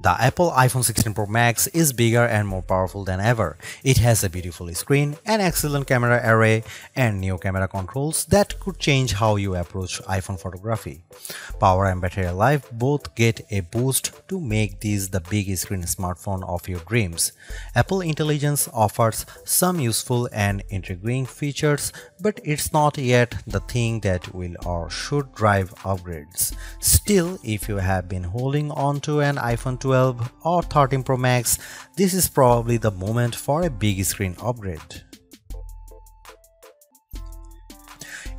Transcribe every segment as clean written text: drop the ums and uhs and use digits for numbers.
The Apple iPhone 16 Pro Max is bigger and more powerful than ever. It has a beautiful screen, an excellent camera array, and new camera controls that could change how you approach iPhone photography. Power and battery life both get a boost to make this the big screen smartphone of your dreams. Apple Intelligence offers some useful and intriguing features, but it's not yet the thing that will or should drive upgrades. Still, if you have been holding on to an iPhone 12 or 13 Pro Max, this is probably the moment for a big screen upgrade.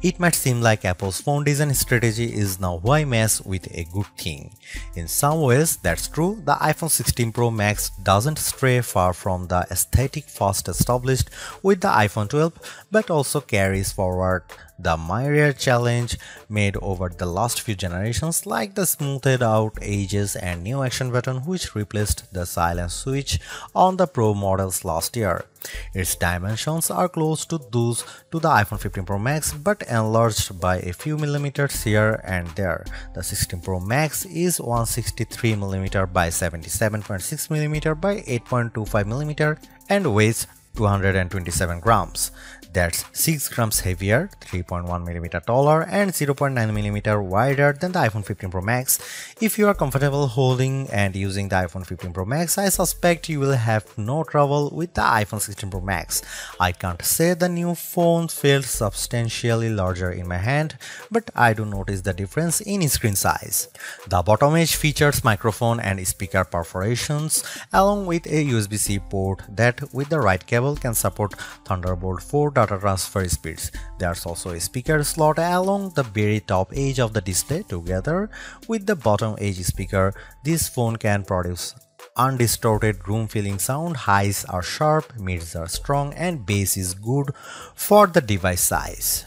It might seem like Apple's phone design strategy is now why mess with a good thing. In some ways, that's true. The iPhone 16 Pro Max doesn't stray far from the aesthetic first established with the iPhone 12, but also carries forward the myriad challenge made over the last few generations, like the smoothed out edges and new action button which replaced the silent switch on the Pro models last year. Its dimensions are close to those to the iPhone 15 Pro Max but enlarged by a few millimeters here and there. The 16 Pro Max is 163mm by 77.6mm by 8.25mm and weighs 227 grams. That's 6 grams heavier, 3.1mm taller, and 0.9mm wider than the iPhone 15 Pro Max. If you are comfortable holding and using the iPhone 15 Pro Max, I suspect you will have no trouble with the iPhone 16 Pro Max. I can't say the new phone felt substantially larger in my hand, but I do notice the difference in screen size. The bottom edge features microphone and speaker perforations along with a USB-C port that with the right cable can support Thunderbolt 4 data transfer speeds. There's also a speaker slot along the very top edge of the display. Together with the bottom edge speaker, this phone can produce undistorted room-filling sound. Highs are sharp, mids are strong, and bass is good for the device size.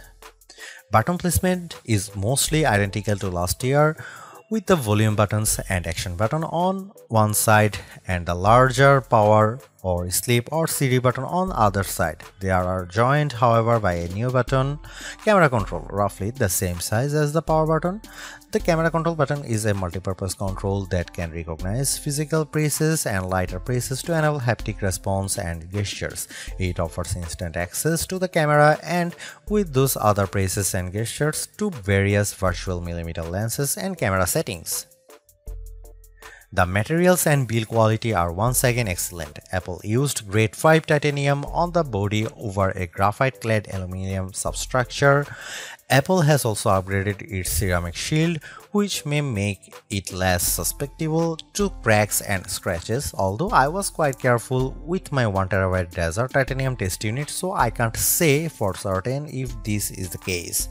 Button placement is mostly identical to last year, with the volume buttons and action button on one side and the larger power or sleep or Siri button on the other side. They are joined, however, by a new button, camera control, roughly the same size as the power button. The camera control button is a multi-purpose control that can recognize physical presses and lighter presses to enable haptic response and gestures. It offers instant access to the camera and with those other presses and gestures to various virtual millimeter lenses and camera settings. The materials and build quality are once again excellent. Apple used grade 5 titanium on the body over a graphite-clad aluminum substructure. Apple has also upgraded its ceramic shield, which may make it less susceptible to cracks and scratches, although I was quite careful with my 1TB desert titanium test unit, so I can't say for certain if this is the case.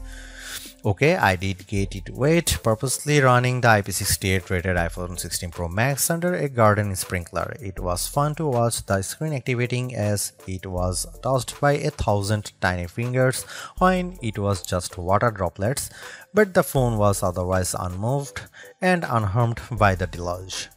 Okay, I did get it wet, purposely running the IP68 rated iPhone 16 Pro Max under a garden sprinkler. It was fun to watch the screen activating as it was touched by 1,000 tiny fingers when it was just water droplets, but the phone was otherwise unmoved and unharmed by the deluge.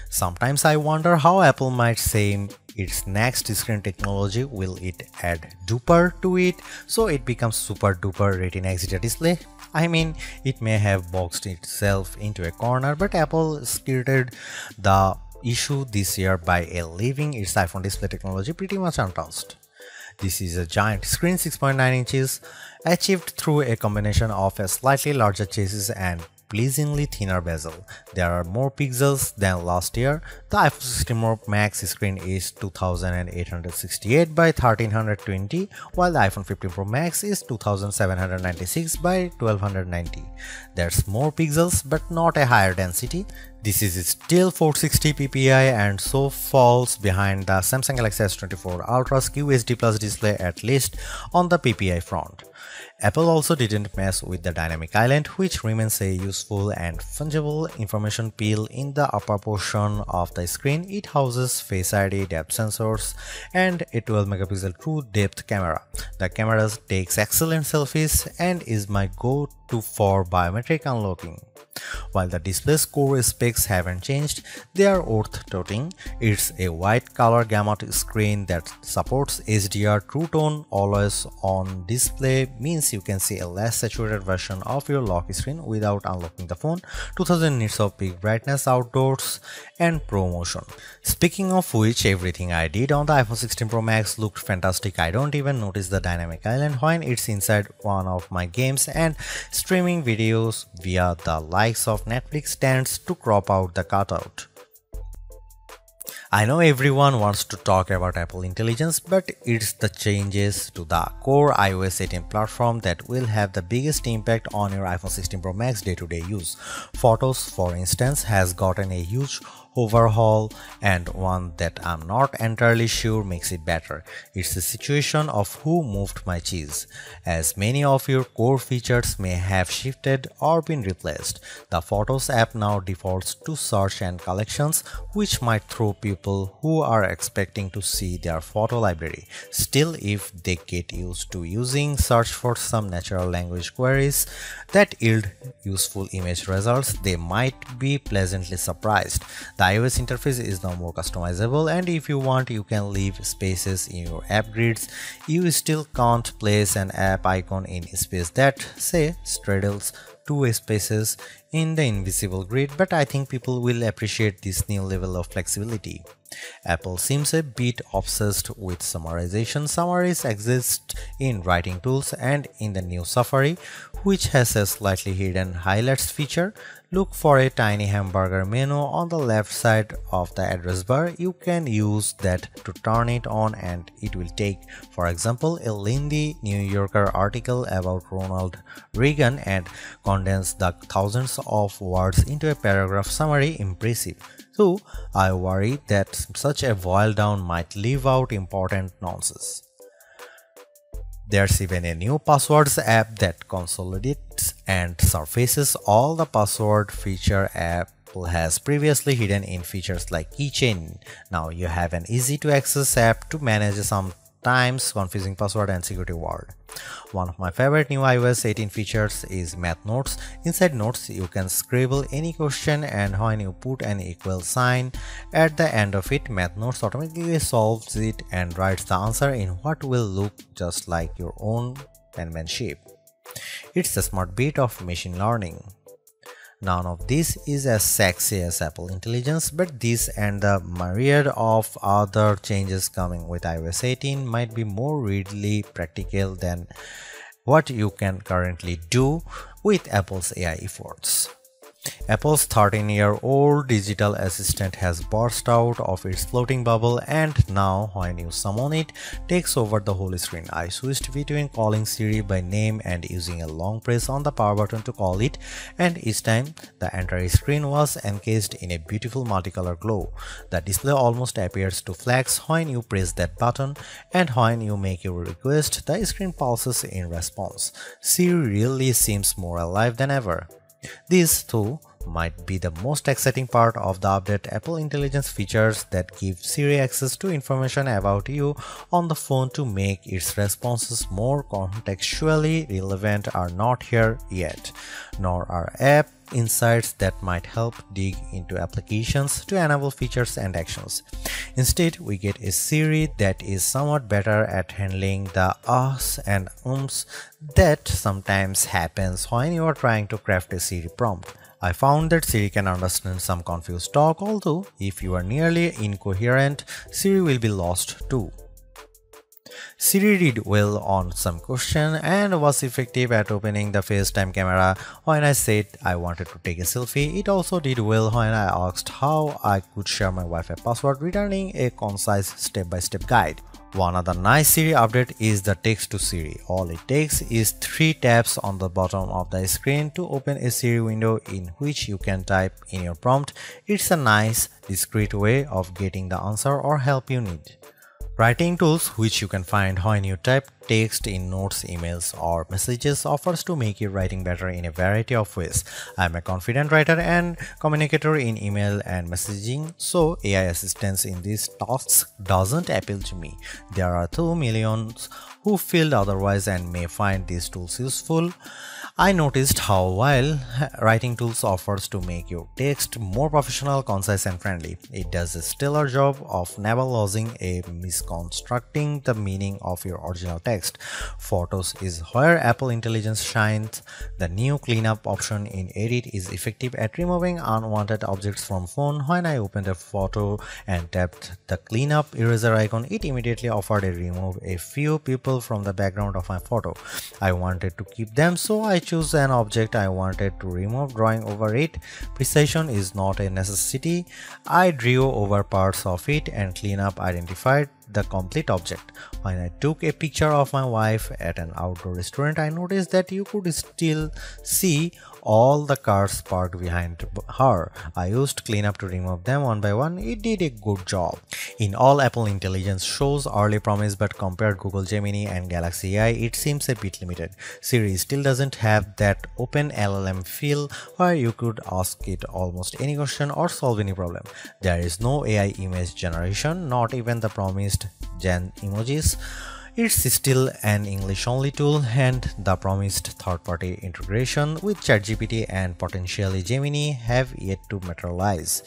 Sometimes I wonder how Apple might say its next screen technology. Will it add duper to it so it becomes super duper Retina XDR display? I mean, it may have boxed itself into a corner, but Apple skirted the issue this year by leaving its iPhone display technology pretty much untouched. This is a giant screen, 6.9 inches, achieved through a combination of a slightly larger chassis and pleasingly thinner bezel. There are more pixels than last year. The iPhone 16 Pro Max screen is 2868 by 1320, while the iPhone 15 Pro Max is 2796 by 1290. There's more pixels but not a higher density. This is still 460 ppi and so falls behind the Samsung Galaxy S24 Ultra's QHD Plus display, at least on the ppi front. Apple also didn't mess with the dynamic island, which remains a useful and fungible information peel in the upper portion of the screen. It houses Face ID, depth sensors, and a 12-megapixel true depth camera. The camera takes excellent selfies and is my go-to for biometric unlocking. While the display's core specs haven't changed, they are worth noting. It's a wide color gamut screen that supports HDR True Tone always on display, means you can see a less saturated version of your lock screen without unlocking the phone, 2000 nits of peak brightness outdoors, and Pro Motion. Speaking of which, everything I did on the iPhone 16 Pro Max looked fantastic. I don't even notice the dynamic island when it's inside one of my games, and streaming videos via the likes of Netflix tends to crop out the cutout. I know everyone wants to talk about Apple Intelligence, but it's the changes to the core iOS 18 platform that will have the biggest impact on your iPhone 16 Pro Max day-to-day use. Photos, for instance, has gotten a huge overhaul, and one that I'm not entirely sure makes it better. It's a situation of who moved my cheese, as many of your core features may have shifted or been replaced. The Photos app now defaults to search and collections, which might throw people who are expecting to see their photo library. Still, if they get used to using search for some natural language queries that yield useful image results, they might be pleasantly surprised. The iOS interface is now more customizable, and if you want, you can leave spaces in your app grids. You still can't place an app icon in a space that, say, straddles two spaces in the invisible grid, but I think people will appreciate this new level of flexibility. Apple seems a bit obsessed with summarization. Summaries exist in writing tools and in the new Safari, which has a slightly hidden highlights feature. Look for a tiny hamburger menu on the left side of the address bar. You can use that to turn it on, and it will take, for example, a lengthy New Yorker article about Ronald Reagan and condense the thousands of words into a paragraph summary. Impressive. So I worry that such a boil down might leave out important nonsense. There's even a new passwords app that consolidates and surfaces all the password feature Apple has previously hidden in features like keychain. Now you have an easy to access app to manage sometimes confusing password and security word. One of my favorite new iOS 18 features is Math Notes. Inside Notes, you can scribble any question, and when you put an equal sign at the end of it, Math Notes automatically solves it and writes the answer in what will look just like your own penmanship. It's a smart bit of machine learning. None of this is as sexy as Apple Intelligence, but this and the myriad of other changes coming with iOS 18 might be more readily practical than what you can currently do with Apple's AI efforts. Apple's 13-year-old digital assistant has burst out of its floating bubble, and now when you summon it, takes over the whole screen. I switched between calling Siri by name and using a long press on the power button to call it, and each time the entire screen was encased in a beautiful multicolor glow. The display almost appears to flash when you press that button, and when you make your request, the screen pulses in response. Siri really seems more alive than ever. This, too, might be the most exciting part of the update. Apple Intelligence features that give Siri access to information about you on the phone to make its responses more contextually relevant are not here yet, nor are app insights that might help dig into applications to enable features and actions. Instead, we get a Siri that is somewhat better at handling the ahs and ums that sometimes happens when you are trying to craft a Siri prompt. I found that Siri can understand some confused talk, although if you are nearly incoherent, Siri will be lost too. Siri did well on some question and was effective at opening the FaceTime camera when I said I wanted to take a selfie. It also did well when I asked how I could share my Wi-Fi password, returning a concise step-by-step guide. One other nice Siri update is the text to Siri. All it takes is 3 taps on the bottom of the screen to open a Siri window in which you can type in your prompt. It's a nice, discreet way of getting the answer or help you need. Writing tools, which you can find when you type text in notes, emails, or messages, offers to make your writing better in a variety of ways. I'm a confident writer and communicator in email and messaging, so AI assistance in these tasks doesn't appeal to me. There are 2 million who feel otherwise and may find these tools useful. I noticed how while writing tools offers to make your text more professional, concise and friendly, it does a stellar job of never losing a misconstructing the meaning of your original text. Photos is where Apple Intelligence shines. The new cleanup option in Edit is effective at removing unwanted objects from phone. When I opened a photo and tapped the cleanup eraser icon, it immediately offered to remove a few people from the background of my photo. I wanted to keep them, so I choose an object I wanted to remove, drawing over it. Precision is not a necessity. I drew over parts of it and cleanup identified the complete object. When I took a picture of my wife at an outdoor restaurant, I noticed that you could still see all the cars parked behind her. I used cleanup to remove them one by one. It did a good job. In all, Apple Intelligence shows early promise, but compared Google Gemini and Galaxy AI, it seems a bit limited. Siri still doesn't have that open LLM feel where you could ask it almost any question or solve any problem. There is no AI image generation, not even the promised Gen emojis. It's still an English-only tool, and the promised third-party integration with ChatGPT and potentially Gemini have yet to materialize.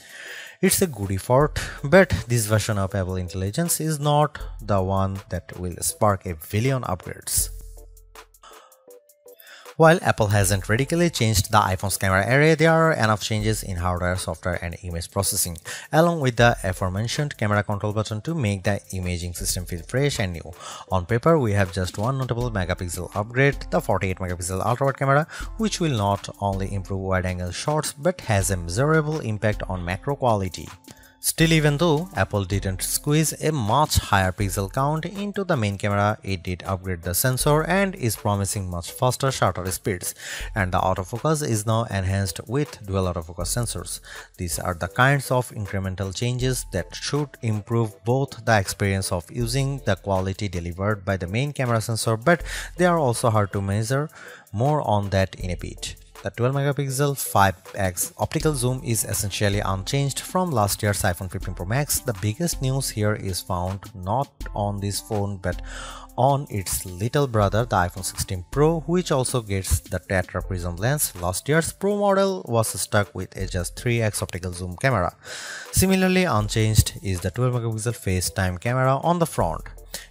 It's a good effort, but this version of Apple Intelligence is not the one that will spark a billion upgrades. While Apple hasn't radically changed the iPhone's camera array, there are enough changes in hardware, software, and image processing, along with the aforementioned camera control button to make the imaging system feel fresh and new. On paper, we have just one notable megapixel upgrade, the 48 megapixel ultra-wide camera, which will not only improve wide-angle shots but has a measurable impact on macro quality. Still, even though Apple didn't squeeze a much higher pixel count into the main camera, it did upgrade the sensor and is promising much faster shutter speeds, and the autofocus is now enhanced with dual autofocus sensors. These are the kinds of incremental changes that should improve both the experience of using the quality delivered by the main camera sensor, but they are also hard to measure. More on that in a bit. The 12 megapixel 5x optical zoom is essentially unchanged from last year's iPhone 15 Pro Max. The biggest news here is found not on this phone but on its little brother, the iPhone 16 Pro, which also gets the tetra prism lens. Last year's Pro model was stuck with a just 3x optical zoom camera. Similarly unchanged is the 12 megapixel FaceTime camera on the front.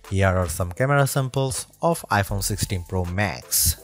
Here are some camera samples of iPhone 16 Pro Max.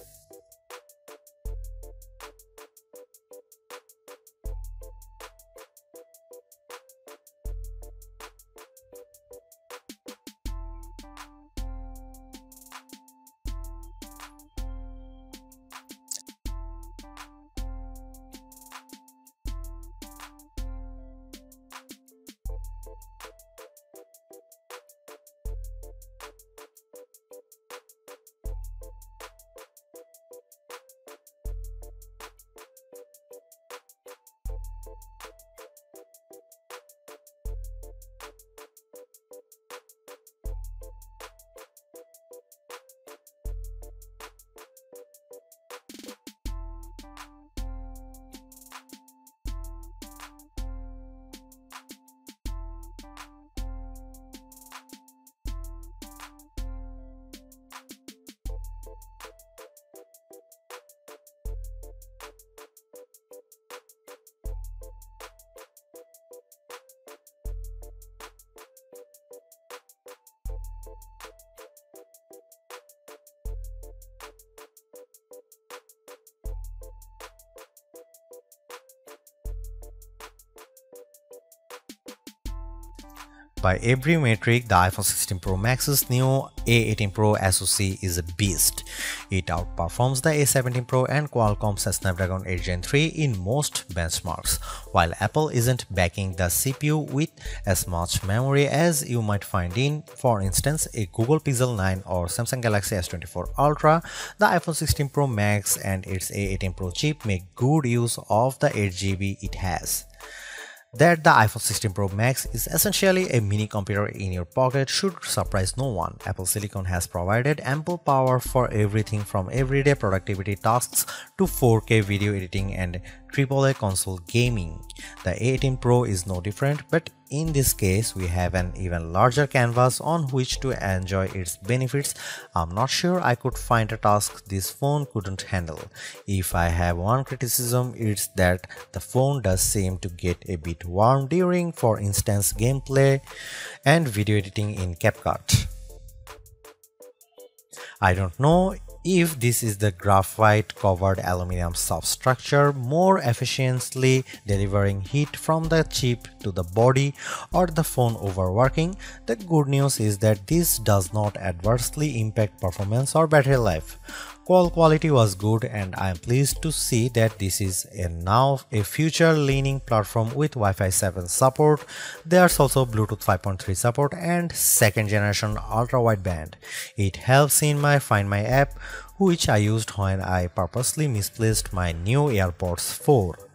By every metric, the iPhone 16 Pro Max's new A18 Pro SoC is a beast. It outperforms the A17 Pro and Qualcomm's Snapdragon 8 Gen 3 in most benchmarks, while Apple isn't backing the CPU with as much memory as you might find in, for instance, a Google Pixel 9 or Samsung Galaxy S24 Ultra. The iPhone 16 Pro Max and its A18 Pro chip make good use of the 8GB it has. That the iPhone 16 Pro Max is essentially a mini computer in your pocket should surprise no one. Apple Silicon has provided ample power for everything from everyday productivity tasks to 4K video editing and AAA console gaming. The A18 Pro is no different, but in this case we have an even larger canvas on which to enjoy its benefits. I'm not sure I could find a task this phone couldn't handle. If I have one criticism, it's that the phone does seem to get a bit warm during, for instance, gameplay and video editing in CapCut. I don't know if this is the graphite covered aluminum substructure more efficiently delivering heat from the chip to the body or the phone overworking. The good news is that this does not adversely impact performance or battery life. Call quality was good, and I am pleased to see that this is now a future-leaning platform with Wi-Fi 7 support. There's also Bluetooth 5.3 support and second generation ultra-wideband. It helps in my Find My app, which I used when I purposely misplaced my new AirPods 4.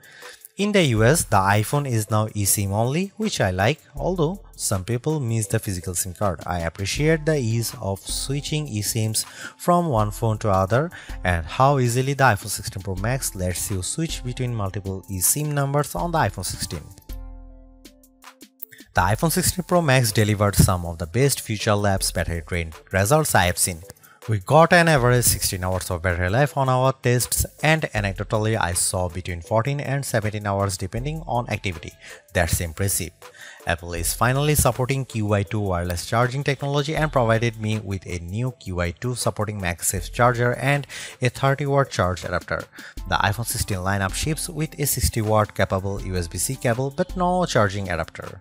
In the US, the iPhone is now eSIM only, which I like, although some people miss the physical SIM card. I appreciate the ease of switching eSIMs from one phone to other and how easily the iPhone 16 Pro Max lets you switch between multiple eSIM numbers on the iPhone 16. The iPhone 16 Pro Max delivered some of the best Future Labs battery drain results I have seen. We got an average 16 hours of battery life on our tests, and anecdotally I saw between 14 and 17 hours depending on activity. That's impressive. Apple is finally supporting QI2 wireless charging technology and provided me with a new QI2 supporting MagSafe charger and a 30-watt charge adapter. The iPhone 16 lineup ships with a 60-watt capable USB-C cable but no charging adapter.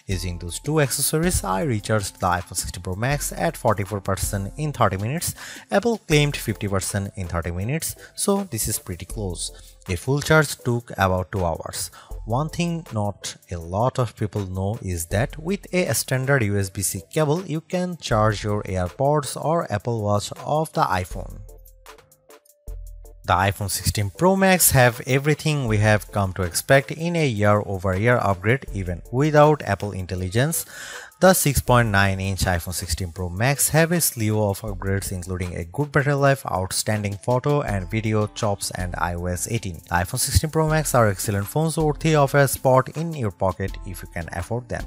Using those two accessories, I recharged the iPhone 16 Pro Max at 44% in 30 minutes. Apple claimed 50% in 30 minutes, so this is pretty close. A full charge took about 2 hours. One thing not a lot of people know is that with a standard USB-C cable, you can charge your AirPods or Apple Watch off the iPhone. The iPhone 16 Pro Max have everything we have come to expect in a year-over-year upgrade even without Apple Intelligence. The 6.9-inch iPhone 16 Pro Max have a slew of upgrades including a good battery life, outstanding photo and video chops and iOS 18. The iPhone 16 Pro Max are excellent phones worthy of a spot in your pocket if you can afford them.